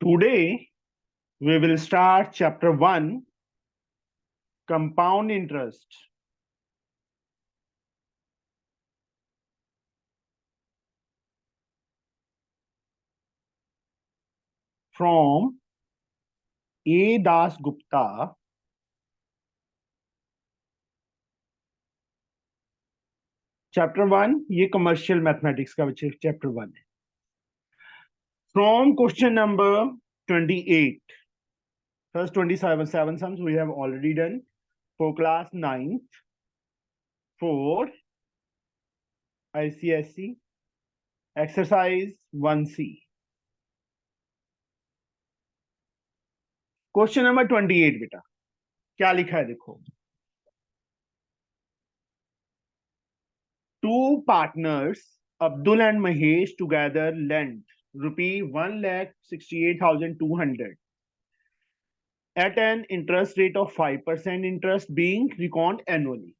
Today we will start chapter 1, compound interest. From A. Das Gupta. Chapter 1 ये commercial mathematics का chapter 1 है. From question number 28. First 27 sums we have already done for class 9th, for ICSE, exercise 1C. Question number 28 बेटा क्या लिखा है देखो. Two partners, Abdul and Mahesh, together lent rupee 1,68,200 at an interest rate of 5% interest being reckoned annually.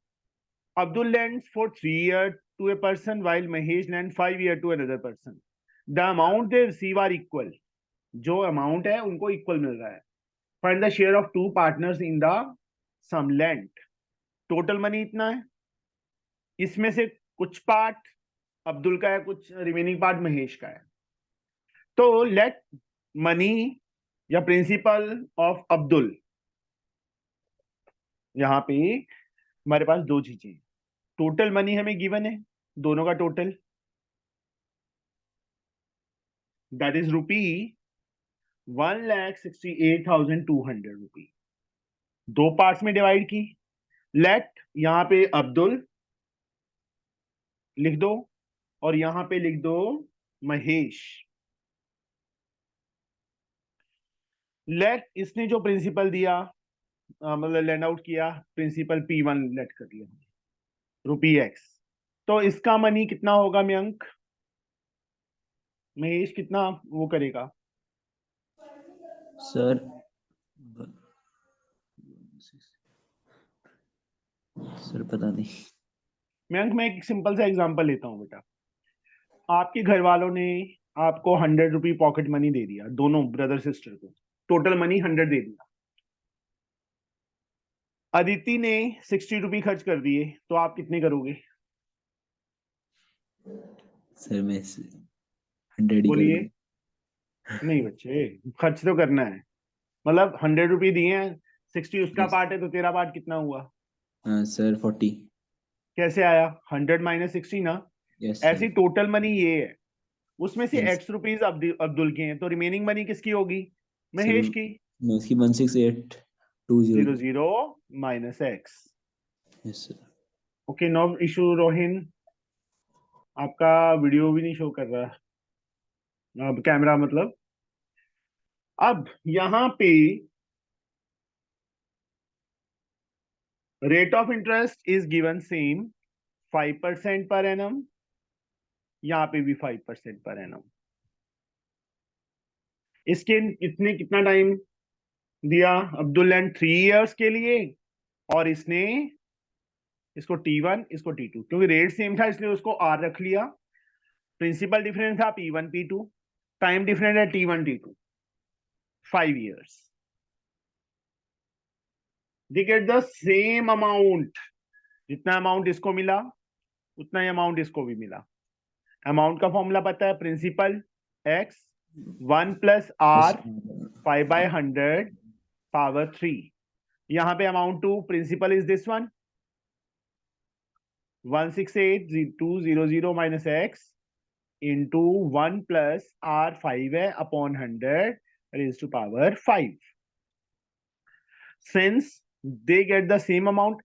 Abdul lends for 3 years to a person while Mahesh lends 5 years to another person. The amount they receive are equal. जो amount है उनको equal मिल रहा है. Find the share of two partners in the sum lent. Total money इतना है. इसमें से कुछ पार्ट अब्दुल का है, कुछ रिमेनिंग पार्ट महेश का है. तो लेट मनी या प्रिंसिपल ऑफ अब्दुल, यहां पे हमारे पास दो चीजें. टोटल मनी हमें गिवन है, दोनों का टोटल, दैट इज रुपी 1,68,200 रुपी. दो पार्ट्स में डिवाइड की. लेट यहां पे अब्दुल लिख दो और यहां पे लिख दो महेश. लेट इसने जो प्रिंसिपल दिया, मतलब लैंड आउट किया, प्रिंसिपल P1 लेट कर दिया रुपी X. तो इसका मनी कितना होगा मयंक? महेश कितना वो करेगा सर? सर पता नहीं. मयंक, मैं एक सिंपल सा एग्जांपल लेता हूँ बेटा. आपके घर वालों ने आपको 100 रुपी पॉकेट मनी दे दिया, दोनों ब्रदर सिस्टर को. टोटल मनी 100 दे दिया. अदिति ने 60 रुपी खर्च कर दिए, तो आप कितने करोगे? सर मैं 100 ही कर बोलिए. दूंगा. नहीं बच्चे, खर्च तो करना है. मतलब 100 रुपी दिए हैं, 60 उसका Yes. पार्ट है, तो तेरा पार्ट कितना हुआ? सर 40. कैसे आया? 100 माइनस 60 ना. Yes sir. ऐसी टोटल मनी ये है, उसमें से यस एक्स रुपीज अब्दुल के हैं, तो रिमेनिंग मनी किसकी होगी? सर. महेश की. मैं उसकी 168,200. 00 minus X. Yes sir. Okay, no issue Rohin. आपका वीडियो भी नहीं शो कर रहा, अब कैमरा मतलब. अब यहां पे rate of interest is given same 5% per annum. यहां पे भी 5% पर एनम. इसके इसने कितना टाइम दिया? अब्दुल एंड 3 इयर्स के लिए, और इसने इसको T1 इसको T2, क्योंकि रेट सेम था इसलिए उसको R रख लिया. प्रिंसिपल डिफरेंस था P1 P2, टाइम डिफरेंस है T1 T2, 5 years. They get the same amount. जितना अमाउंट इसको मिला उतना ही अमाउंट इसको भी मिला. अमाउंट का फॉर्मूला पता है, principal X 1 plus R 5/100 power 3. यहां पे amount to principal is this one, 168,200 minus X into 1 plus R 5 है upon 100 raise to power 5. Since they get the same amount,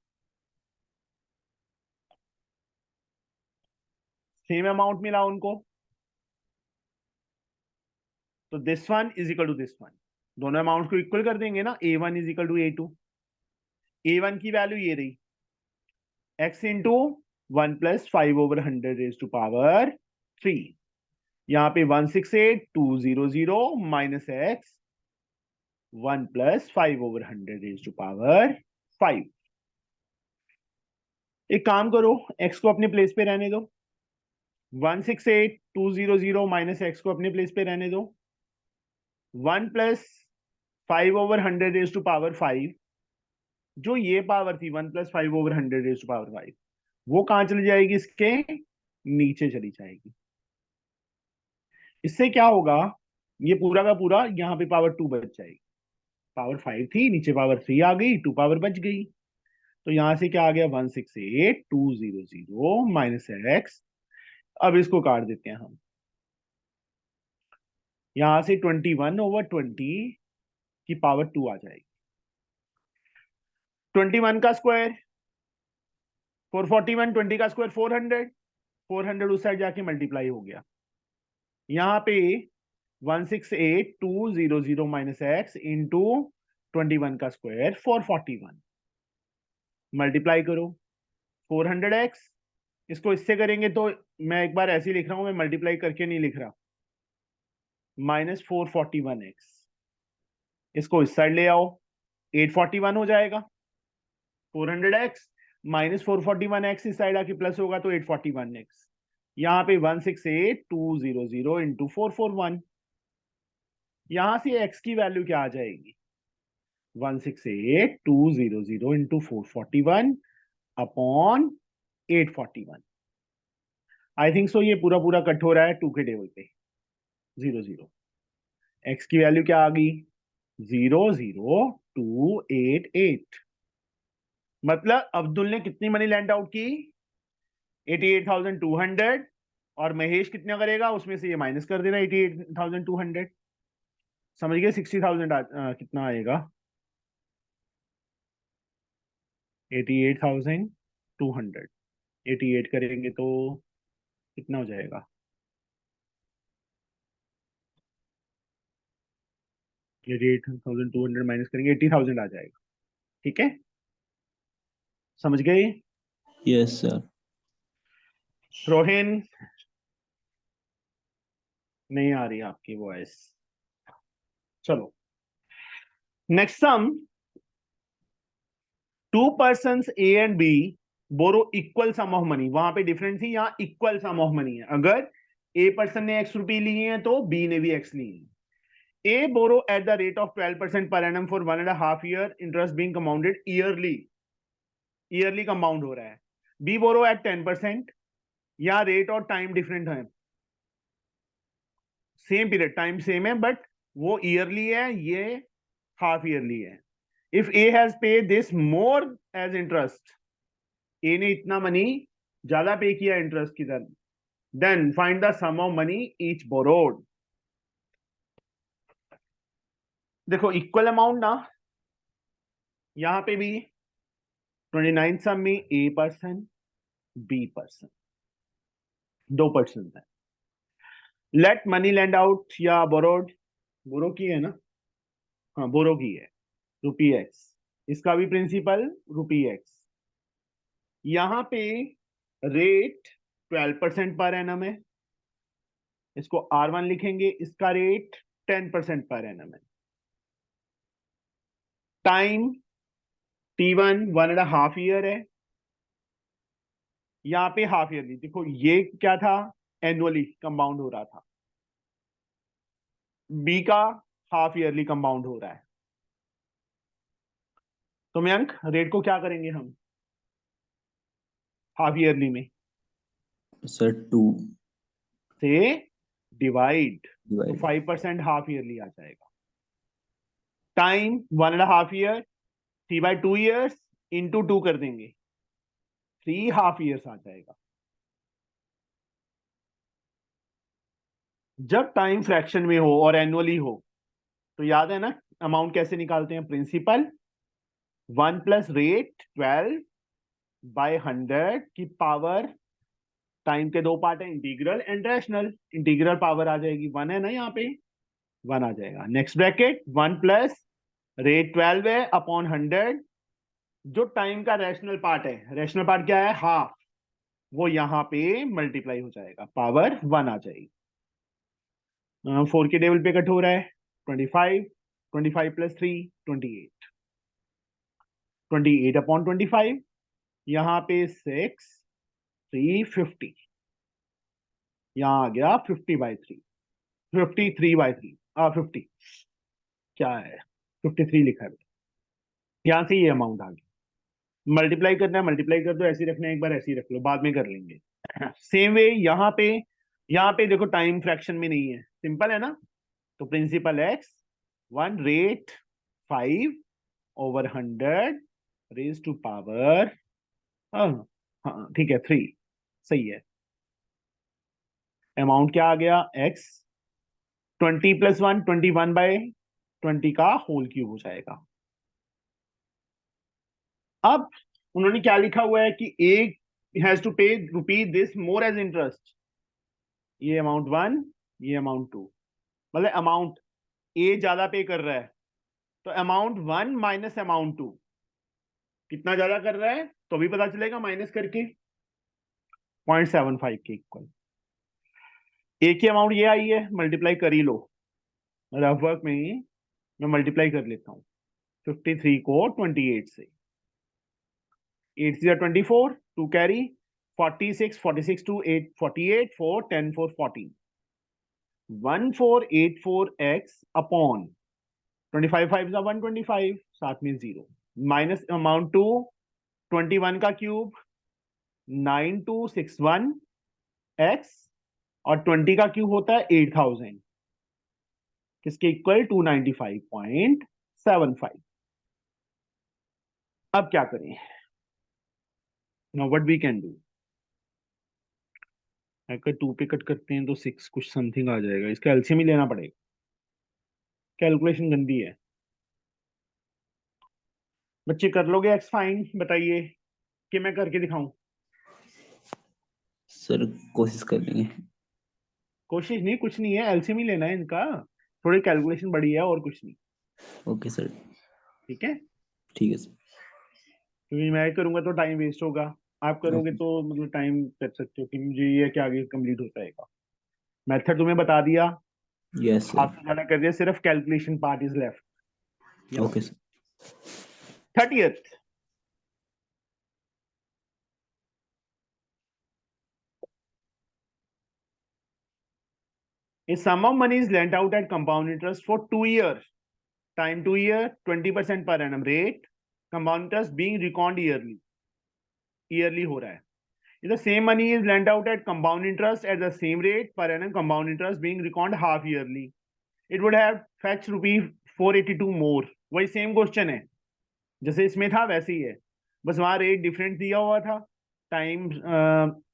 same amount मिला उनको, तो this one is equal to this one. दोनों amount को equal कर देंगे ना. A1 is equal to A2. A1 की वैल्यू ये रही, x into 1 plus 5/100 raise to power 3. यहां पे 168,200 minus X 1 plus 5/100 raise to power 5. एक काम करो, x को अपने प्लेस पे रहने दो. 168,200 माइनस एक्स को अपने प्लेस पे रहने दो. 1 प्लस 5/100 रेज टू पावर 5, जो ये पावर थी 1 प्लस 5/100 रेज टू पावर 5, वो कहां चली जाएगी? इसके नीचे चली जाएगी। इससे क्या होगा, ये पूरा का पूरा यहाँ पे पावर 2 बच जाएगी। पावर 5 थी, नीचे पावर 3 आ गई, 2 पावर बच गई। तो यहां से क्या आ गया? 168,200 माइनस एक्स। अब इसको काट देते हैं हम। यहां से 21/20 की पावर 2 आ जाएगी। 21 का स्क्वायर 441, 20 का स्क्वायर 400, 400 उस साइड जाके मल्टीप्लाई हो गया। यहाँ पे 168,200 माइनस एक्स इंटू 21 का स्क्वायर 441, मल्टीप्लाई करो 400x। इसको इससे करेंगे तो मैं एक बार ऐसे ही लिख रहा हूं, मैं मल्टीप्लाई करके नहीं लिख रहा। -441x, इसको इस साइड ले आओ, 841 हो जाएगा। 400x माइनस 441x इस साइड आके प्लस होगा तो 841x। यहाँ पे 168,200 इंटू 441, यहां से x की वैल्यू क्या आ जाएगी? 168,200 into 441 upon 841। I think so ये पूरा पूरा कट हो रहा है 2 के टेबल पे। 00 x की वैल्यू क्या आ गई? 00288। मतलब अब्दुल ने कितनी मनी लैंड आउट की? 88,200। और महेश कितना करेगा? उसमें से ये माइनस कर देना 88,200। समझ गए? 60,000 कितना आएगा? 88,200 88 करेंगे तो कितना हो जाएगा? ये 8,200 माइनस करेंगे 80,000 आ जाएगा। ठीक है, समझ गए? Yes sir. रोहिन, नहीं आ रही आपकी वॉइस। चलो next sum. 2 persons A and B borrow equal sum of money. वहां पे डिफरेंस थी, यहाँ इक्वल सम ऑफ मनी है। अगर ए पर्सन ने x रुपये लिए हैं तो बी ने भी x लिए हैं। A borrow at the rate of 12% per annum for 1.5 year, interest being compounded yearly. Yearly compound हो रहा है। B borrow at 10%। यहाँ रेट और टाइम डिफरेंट है, सेम पीरियड टाइम सेम है बट वो ईयरली है, ये हाफ ईयरली है। If A has pay this more as interest, A ने इतना मनी ज्यादा पे किया इंटरेस्ट की तरह, then find the sum of money each borrowed. देखो इक्वल अमाउंट ना, यहां पे भी 29 सम में ए पर्सन बी पर्सन, 2% है। लेट मनी लैंड आउट या बोरोड, बोरो की है ना? हाँ बोरो की है, रुपी एक्स। इसका भी प्रिंसिपल रुपी एक्स। यहां पे रेट 12% पर एनम है, इसको R1 लिखेंगे। इसका रेट 10% पर एनम है। टाइम T1 1.5 ईयर है। यहाँ पे हाफ ईयरली, देखो ये क्या था? एनुअली कंपाउंड हो रहा था। बी का हाफ ईयरली कंपाउंड हो रहा है। तो मयंक रेट को क्या करेंगे हम हाफ ईयरली में? सर 2 से डिवाइड, तो डिवाइड 5% हाफ ईयरली आ जाएगा। टाइम 1.5 ईयर, 3/2 ईयर्स इंटू 2 कर देंगे, 3 हाफ ईयर्स आ जाएगा। जब टाइम फ्रैक्शन में हो और एनुअली हो तो याद है ना अमाउंट कैसे निकालते हैं? प्रिंसिपल 1 प्लस रेट 12/100 की पावर, टाइम के दो पार्ट है, integral and rational. Integral power आ जाएगी 1 है ना, यहाँ पे 1 आ जाएगा। नेक्स्ट ब्रैकेट 1 प्लस रेट 12 है अपॉन 100, जो टाइम का रैशनल पार्ट है, रैशनल पार्ट क्या है? हाफ, वो यहाँ पे मल्टीप्लाई हो जाएगा, पावर 1 आ जाएगी। 4 के टेबल पे कट हो रहा है 25, 25 प्लस 3 28, 28 अपॉन 25, यहाँ पे 6 3 50, यहाँ आ गया 50/3, 53/3। 50 क्या है, 53 लिखा है। यहाँ से ये अमाउंट आ गया, मल्टीप्लाई करना है मल्टीप्लाई कर दो, ऐसे ही रखना है, एक बार ऐसे ही रख लो, बाद में कर लेंगे। सेम वे यहाँ पे देखो टाइम फ्रैक्शन में नहीं है, सिंपल है ना। तो principal X 1 rate 5/100 raise to power, हाँ हाँ ठीक है 3, सही है। अमाउंट क्या आ गया, एक्स 20 + 1 21/20 का होल क्यूब हो जाएगा। अब उन्होंने क्या लिखा हुआ है कि ए has to pay rupee this more as interest, ये अमाउंट 1 ये अमाउंट 2, मतलब अमाउंट ए ज्यादा पे कर रहा है, तो अमाउंट 1 माइनस अमाउंट 2 कितना ज्यादा कर रहा है तो भी पता चलेगा माइनस करके, 0.75 के इक्वल। ए की अमाउंट ये आई है, मल्टीप्लाई कर ही लो, रफ वर्क में ही मैं मल्टीप्लाई कर लेता हूँ 53 को 28 से, 8 से 24 2 carry 46 46 to 8 48 4 10 4 14 1484x upon 25 5 is 125 साथ में 0 माइनस अमाउंट टू 21 का क्यूब 9261x और 20 का क्यूब होता है 8000, किसके इक्वल 295.75। अब क्या करें, now what we can do, अगर 2 पे कट करते हैं तो 6 कुछ समथिंग आ जाएगा, इसका एलसीएम ही लेना पड़ेगा, कैलकुलेशन गंदी है। बच्चे कर लोगे एक्स फाइन, बताइए कि मैं करके दिखाऊं। सर कोशिश कर लेंगे। कोशिश नहीं, कुछ नहीं है, एलसीएम ही लेना है इनका, थोड़ी कैलकुलेशन बड़ी है और कुछ नहीं। Okay sir. ठीक है, ठीक है सर। क्योंकि मैं करूंगा तो टाइम वेस्ट होगा, आप करोगे ओके। तो मतलब टाइम कर सकते हो कि मुझे ये है कि आगे कंप्लीट हो जाएगा। मेथड तुम्हें बता दिया, यस सर। हाथ से ज्यादा कर दिया, सिर्फ calculation part is left. Okay sir. 30th, a sum of money is lent out at compound interest for 2 years, time 2 year 20% per annum rate, compound interest being reckoned yearly, yearly हो रहा है। If the same money is lent out at compound interest at the same rate per annum, compound interest being reckoned half yearly, it would have fetched rupee 482 more। वही same question है, जैसे इसमें था वैसे ही है, बस वहां रेट डिफरेंट दिया हुआ था। टाइम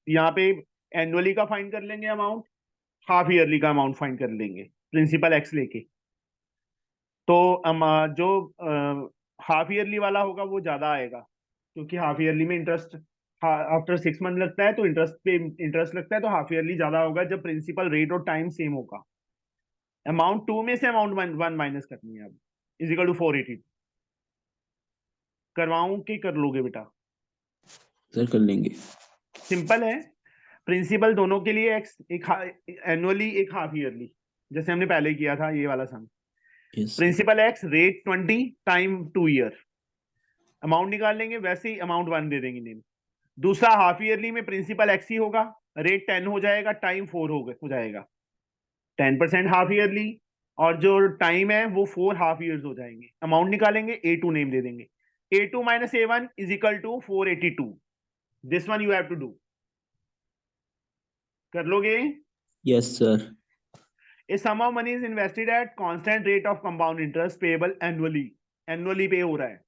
यहाँ पे एनुअली का फाइंड कर लेंगे अमाउंट, हाफ ईयरली का अमाउंट फाइंड कर लेंगे प्रिंसिपल एक्स लेके। तो जो हाफ ईयरली वाला होगा वो ज्यादा आएगा, क्योंकि हाफ ईयरली में इंटरेस्ट आफ्टर 6 मंथ लगता है, तो इंटरेस्ट पे इंटरेस्ट लगता है, तो हाफ ईयरली ज्यादा होगा जब प्रिंसिपल रेट और टाइम सेम होगा। अमाउंट 2 में से अमाउंट 1 माइनस करनी है अब, इज इक्वल टू 480। करवाऊं कि कर लोगे बेटा? सर कर लेंगे। सिंपल है, प्रिंसिपल दोनों के लिए एक्स, एक एनुअली एक हाफ ईयरली, जैसे हमने पहले किया था ये वाला sum. Yes sir. Principal X rate 20 time 2 year, amount निकाल लेंगे, वैसे ही अमाउंट 1 दे देंगे नेम। दूसरा हाफ ईयरली में प्रिंसिपल एक्स ही होगा, रेट 10 हो जाएगा, टाइम 4 हो जाएगा, 10% हाफ ईयरली, और जो टाइम है वो 4 हाफ ईयर्स हो जाएंगे। अमाउंट निकालेंगे, A2 नेम दे देंगे, A2 minus A1 is equal to 482। This one you have to do, कर लोगे? Yes sir. A sum of money is invested at constant rate of compound interest payable annually, annually पे हो रहा है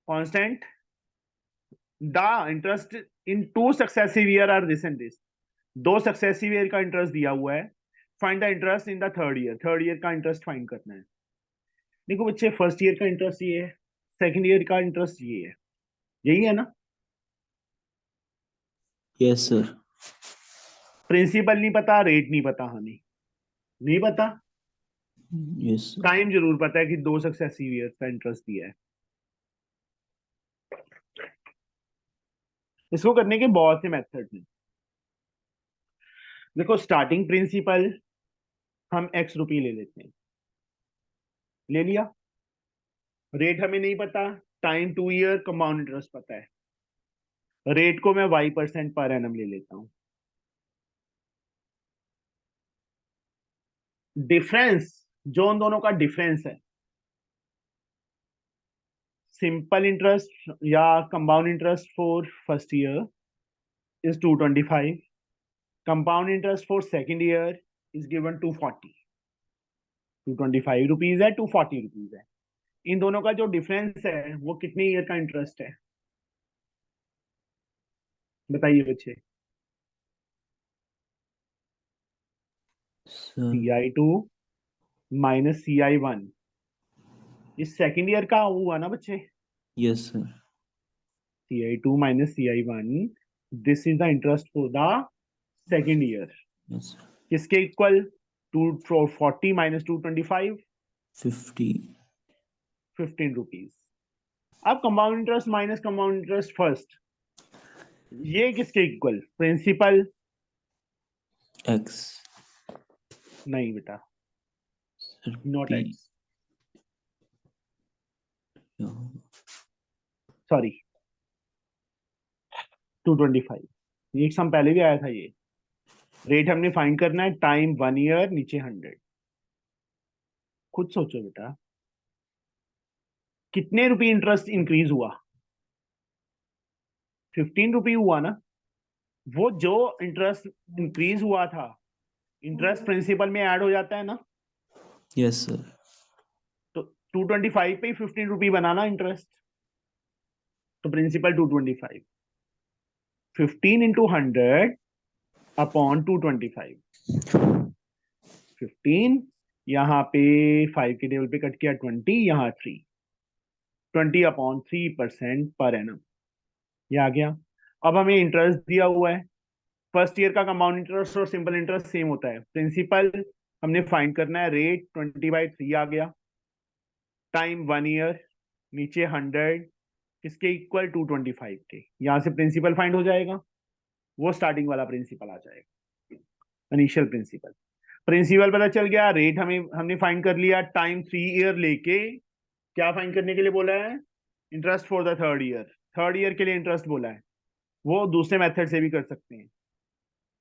constant, the interest in 2 successive year are this and this, 2 successive year का interest दिया हुआ है, find the interest in the third year का interest find करना है। देखो बच्चे, फर्स्ट ईयर का इंटरेस्ट ये है, सेकंड ईयर का इंटरेस्ट ये है, यही है ना। Yes sir. प्रिंसिपल नहीं पता, रेट नहीं पता, हमें नहीं पता, यस सर। टाइम जरूर पता है कि 2 सक्सेसिव ईयर का इंटरेस्ट दिया है। इसको करने के बहुत से मेथड हैं। देखो स्टार्टिंग प्रिंसिपल हम x रुपये ले लेते हैं, ले लिया, रेट हमें नहीं पता, टाइम 2 ईयर, कंपाउंड इंटरेस्ट पता है, रेट को मैं y% पर एनम ले लेता हूं। डिफरेंस जो उन दोनों का डिफरेंस है, सिंपल इंटरेस्ट या compound interest for first year is 225, compound interest for second year is given 240, 225 rupees है, 240 रुपीज है। इन दोनों का जो डिफरेंस है वो कितने ईयर का इंटरेस्ट है, बताइए बच्चे। सर CI2 माइनस CI1, इस सेकेंड ईयर का हुआ ना बच्चे। Yes sir CI2 minus CI1, this is the interest for the second year. Yes किसके इक्वल, 240 minus 225, 50 15 रुपीज। अब compound interest minus compound interest first, ये किसके इक्वल, प्रिंसिपल, एक्स नहीं बेटा, sir not P x, sorry 225, एक सम पहले भी आया था ये। रेट हमने फाइंड करना है, टाइम 1 ईयर, नीचे 100। खुद सोचो बेटा, कितने रुपए इंटरेस्ट इंक्रीज हुआ, 15 रुपये हुआ ना। वो जो इंटरेस्ट इंक्रीज हुआ था, इंटरेस्ट प्रिंसिपल में ऐड हो जाता है ना, यस सर तो 225 पे 15 रुपये बनाना इंटरेस्ट, तो प्रिंसिपल 225, 15 इंटू 100 अपॉन 225, 15 यहाँ पे 5 के टेबल पे कट किया, 20 यहाँ 3, 20 अपॉन 3% पर एनम, ये आ गया। अब हमें इंटरेस्ट दिया हुआ है, फर्स्ट ईयर का कंपाउंड इंटरेस्ट और सिंपल इंटरेस्ट सेम होता है। प्रिंसिपल हमने फाइंड करना है, रेट 20/3 आ गया, टाइम 1 ईयर, नीचे 100, किसके इक्वल, 225 के। यहां से प्रिंसिपल फाइंड हो जाएगा, वो स्टार्टिंग वाला प्रिंसिपल आ जाएगा, इनिशियल प्रिंसिपल। प्रिंसिपल पता चल गया, रेट हमने फाइंड कर लिया, टाइम 3 ईयर लेके क्या फाइंड करने के लिए बोला है, interest for the third year, third year के लिए इंटरेस्ट बोला है। वो दूसरे मेथड से भी कर सकते हैं,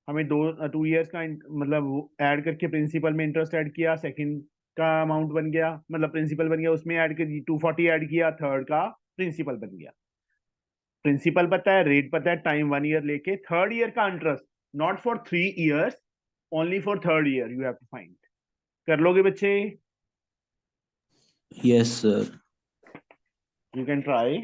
हमें 2 ईयर्स का मतलब ऐड करके प्रिंसिपल में इंटरेस्ट ऐड किया, सेकंड का अमाउंट बन गया, मतलब प्रिंसिपल बन गया, उसमें ऐड कर 240 ऐड किया, थर्ड का प्रिंसिपल बन गया। प्रिंसिपल पता है, रेट पता है, टाइम 1 ईयर लेके थर्ड ईयर का interest, not for 3 years, only for third year you have to find. कर लोगे बच्चे, yes sir you can try.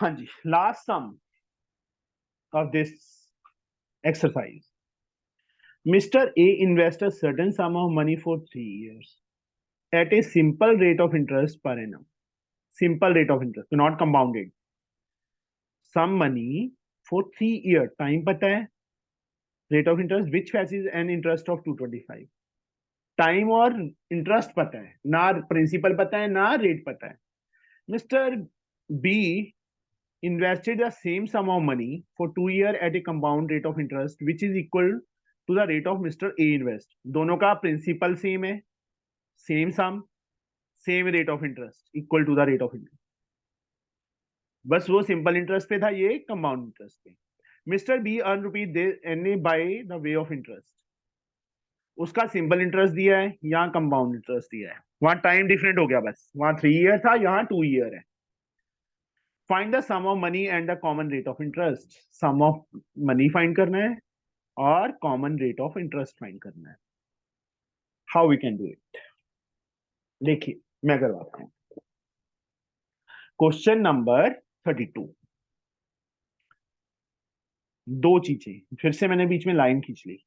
हाँ जी, last sum of this exercise. Mr. A invests a certain sum of money for 3 years at a simple rate of interest per annum. Simple rate of interest, not compounded. Some money for 3 years. Time पता है, rate of interest which fetches an interest of 225. Time और interest पता है, ना principal पता है, ना rate पता है. Mr. B invested the same sum of money for 2 years at a compound rate of interest which is equal to the rate of Mr. A invest. दोनों का principal same है, same sum, same rate of interest, equal to the rate of interest. बस वो simple interest पे था, ये compound interest पे। Mister B earn rupees N by the way of interest, उसका सिंपल इंटरेस्ट दिया है, यहाँ कंपाउंड इंटरेस्ट दिया है, वहां टाइम डिफरेंट हो गया, बस वहां 3 ईयर था, यहाँ 2 ईयर है। Find the sum of money and the common rate of interest, sum of money find करना है और common rate of interest find करना है। How we can do it, देखिए मैं करवाता हूं। क्वेश्चन नंबर 32, दो चीजें फिर से मैंने बीच में लाइन खींच ली,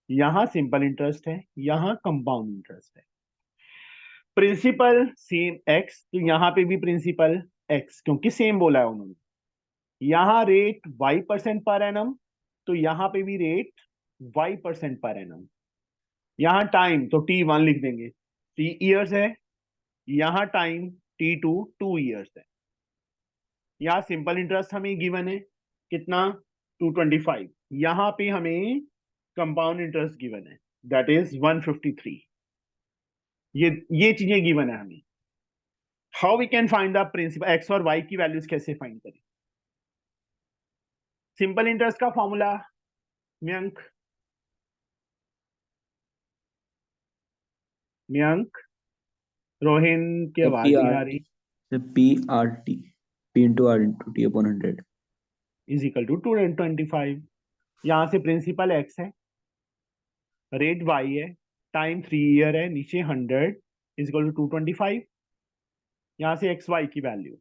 यहां सिंपल इंटरेस्ट है, यहां कंपाउंड इंटरेस्ट है। प्रिंसिपल सेम एक्स, तो यहां पे भी प्रिंसिपल एक्स, क्योंकि सेम बोला है उन्होंने। यहां रेट y% पर एनम, तो यहां पे भी रेट y% पर एनम। यहां टाइम तो T1 लिख देंगे, 3 ईयर्स है, यहां टाइम T2 2 ईयर्स है। यहां सिंपल इंटरेस्ट हमें गिवन है कितना, 225, यहां पे हमें कंपाउंड इंटरेस्ट गिवन है, दैट इज 153। ये चीजें गिवन है हमें। How we can find the principal, X और वाई की वैल्यूज कैसे फाइंड करें। सिंपल इंटरेस्ट का फॉर्मूला मयंक रोहिन की आवाज नहीं आ रही। PRT P into R into T upon 100 is equal to 225। यहाँ से प्रिंसिपल एक्स है, रेट वाई है, टाइम 3 ईयर है, नीचे 100 इज इक्वल टू 225। यहाँ से एक्स वाई की वैल्यू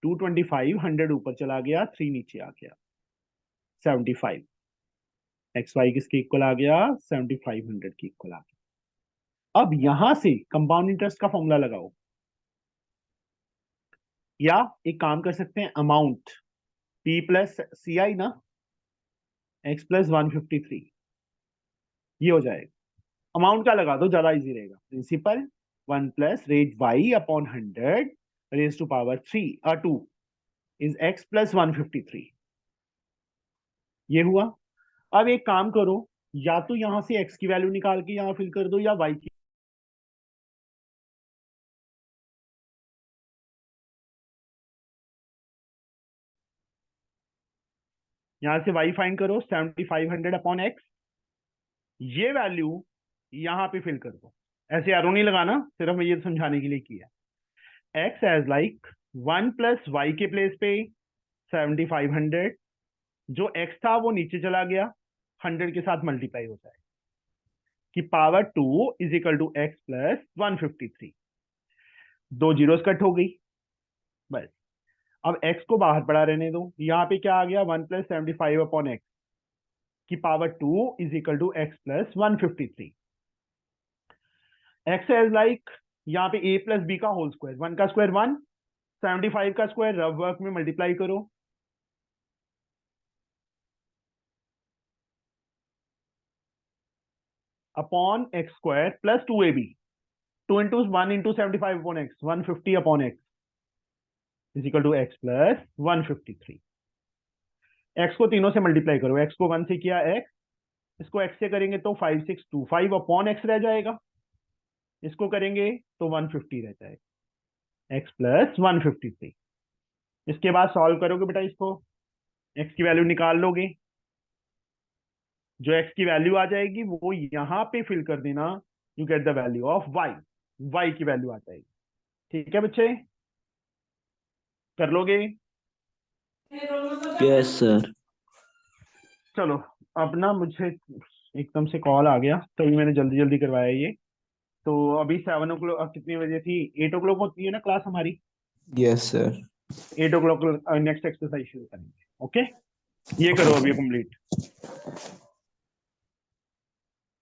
225, 100 ऊपर चला गया, 3 नीचे आ गया, 75। एक्स वाई किसके इक्वल आ गया? 75, 100 के इक्वल आ गया। अब यहां से कंपाउंड इंटरेस्ट का फॉर्मूला लगाओ, या एक काम कर सकते हैं, अमाउंट पी प्लस सी आई ना, एक्स प्लस 153, ये हो जाएगा। अमाउंट का लगा दो, ज्यादा इजी रहेगा। Principal 1 plus rate Y upon 100 raise to power 2 is X plus 153, ये हुआ। अब एक काम करो, या तो यहां से एक्स की वैल्यू निकाल के यहां फिल कर दो, या वाई की। यहां से वाई फाइंड करो, 7500 अपॉन एक्स, ये वैल्यू यहां पे फिल कर दो। ऐसे एरो नहीं लगाना, सिर्फ मैं ये समझाने के लिए किया। X as like 1 plus Y के प्लेस पे 7500, जो एक्स था वो नीचे चला गया, 100 के साथ मल्टीप्लाई हो जाए कि power 2 is equal to X plus 153। दो जीरोस कट हो गई, बस। अब एक्स को बाहर पड़ा रहने दो, यहाँ पे क्या आ गया? 1 प्लस 75 अपॉन एक्स की power 2 is equal to X plus 153। X as like यहाँ पे ए प्लस बी का होल स्क्वायर, 1 का स्क्वायर 1, 75 का स्क्वायर रफ वर्क में मल्टीप्लाई करो, upon X square plus 2ab, 2 into 1 into 75 upon X, 150 upon X is equal to X plus 153। X को तीनों से मल्टीप्लाई करो, एक्स को 1 से किया एक्स, इसको एक्स से करेंगे तो 5625 अपॉन एक्स रह जाएगा, इसको करेंगे तो 150 रह जाएगा, एक्स प्लस 153। इसके बाद सॉल्व करोगे बेटा इसको, एक्स की वैल्यू निकाल लोगे, जो एक्स की वैल्यू आ जाएगी वो यहां पे फिल कर देना, you get the value of Y, Y की वैल्यू आ जाएगी। ठीक है बच्चे, कर लोगे? Yes sir. चलो, अब ना मुझे एकदम से कॉल आ गया, तभी मैंने जल्दी जल्दी करवाया ये। तो अभी 7 o'clock, कितनी बजे थी? 8 o'clock होती है ना क्लास हमारी, Yes sir. 8 o'clock next exercise शुरू करेंगे। ओके, ये करो अभी कंप्लीट।